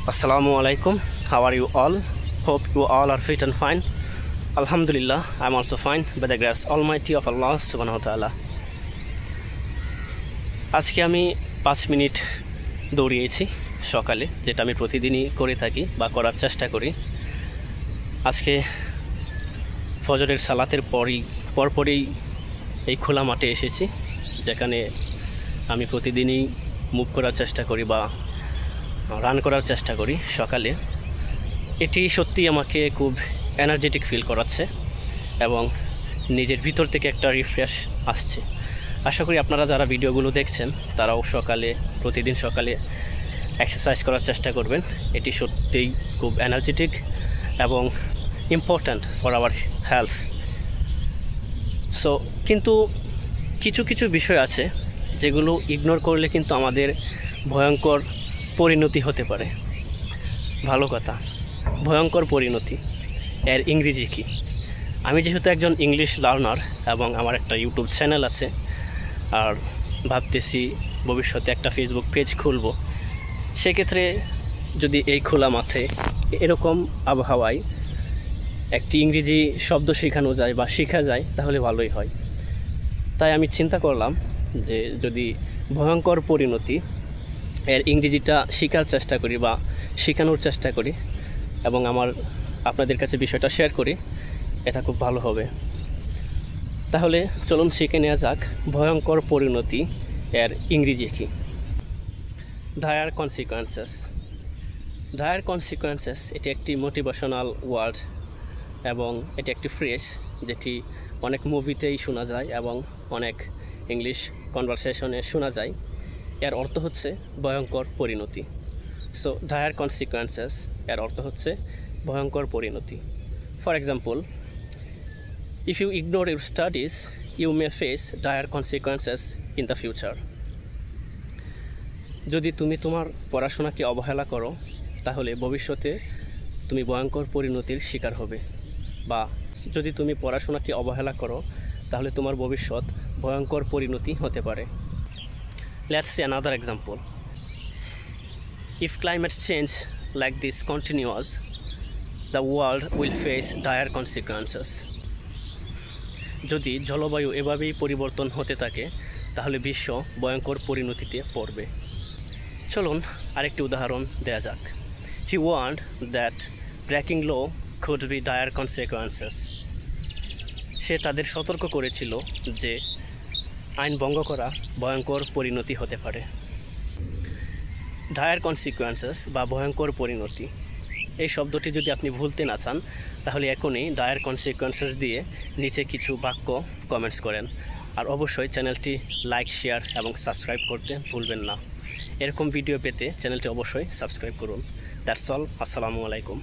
Assalamu alaikum. How are you all? Hope you all are fit and fine. Alhamdulillah, I'm also fine by the grace Almighty of Allah subhanahu wa ta'ala. আজকে আমি 5 minute দৌড়িয়েছি সকালে, যেটা আমি প্রতিদিনই করে থাকি বা করার চেষ্টা করি। আজকে ফজরের সালাতের পরপরই এই খোলা মাঠে এসেছি, যেখানে আমি প্রতিদিনই মুভ করার চেষ্টা করি বা রান করার চেষ্টা করি সকালে। এটি সত্যি আমাকে খুব এনার্জেটিক ফিল করাচ্ছে এবং নিজের ভিতর থেকে একটা রিফ্রেশ আসছে। আশা করি আপনারা যারা ভিডিওগুলো দেখছেন তারাও প্রতিদিন সকালে এক্সারসাইজ করার চেষ্টা করবেন। এটি সত্যিই খুব এনার্জেটিক এবং ইম্পর্ট্যান্ট ফর আওয়ার হেলথ। কিন্তু কিছু বিষয় আছে যেগুলো ইগনোর করলে কিন্তু আমাদের ভয়ঙ্কর পরিণতি হতে পারে। ভালো কথা, ভয়ঙ্কর পরিণতি এর ইংরেজি কি? আমি যেহেতু একজন ইংলিশ লার্নার এবং আমার একটা ইউটিউব চ্যানেল আছে, আর ভাবতেছি ভবিষ্যতে একটা ফেসবুক পেজ খুলব, সেক্ষেত্রে যদি এই খোলা মাঠে এরকম আবহাওয়ায় একটি ইংরেজি শব্দ শেখানো যায় বা শেখা যায় তাহলে ভালোই হয়। তাই আমি চিন্তা করলাম যে যদি ভয়ঙ্কর পরিণতি এর ইংরেজিটা শেখার চেষ্টা করি বা শেখানোর চেষ্টা করি এবং আপনাদের কাছে বিষয়টা শেয়ার করি, এটা খুব ভালো হবে। তাহলে চলুন শিখে নেওয়া যাক ভয়ঙ্কর পরিণতি এর ইংরেজি কী। Dire consequences. ডায়ার কনসিকুয়েন্সেস এটি একটি মোটিভেশনাল ওয়ার্ড এবং এটি একটি ফ্রেজ যেটি অনেক মুভিতেই শোনা যায় এবং অনেক ইংলিশ কনভারসেশনে শোনা যায়। এর অর্থ হচ্ছে ভয়ঙ্কর পরিণতি। সো ডায়ার কনসিকুয়েন্সেস এর অর্থ হচ্ছে ভয়ঙ্কর পরিণতি। For example, if you ignore your studies you may face dire consequences in the future. যদি তুমি তোমার পড়াশোনাকে অবহেলা করো তাহলে ভবিষ্যতে তুমি ভয়ঙ্কর পরিণতির শিকার হবে, বা যদি তুমি পড়াশোনাকে অবহেলা করো তাহলে তোমার ভবিষ্যৎ ভয়ঙ্কর পরিণতি হতে পারে। Let's see another example. If climate change like this continues, the world will face dire consequences. যদি জলবায়ু এভাবেই পরিবর্তন হতে থাকে তাহলে বিশ্ব ভয়ঙ্কর পরিণতিতে পড়বে। চলুন আরেকটি উদাহরণ দেয়া যাক। He warned that breaking law could be dire consequences. সে তাদের সতর্ক করেছিল যে আইন ভঙ্গ করা ভয়ঙ্কর পরিণতি হতে পারে। ডায়ার কনসিকুয়েন্সেস বা ভয়ঙ্কর পরিণতি, এই শব্দটি যদি আপনি ভুলতে না চান তাহলে এখনই ডায়ার কনসিকুয়েন্সেস দিয়ে নিচে কিছু বাক্য কমেন্টস করেন। আর অবশ্যই চ্যানেলটি লাইক, শেয়ার এবং সাবস্ক্রাইব করতে ভুলবেন না। এরকম ভিডিও পেতে চ্যানেলটি অবশ্যই সাবস্ক্রাইব করুন। That's all. আসসালামু আলাইকুম।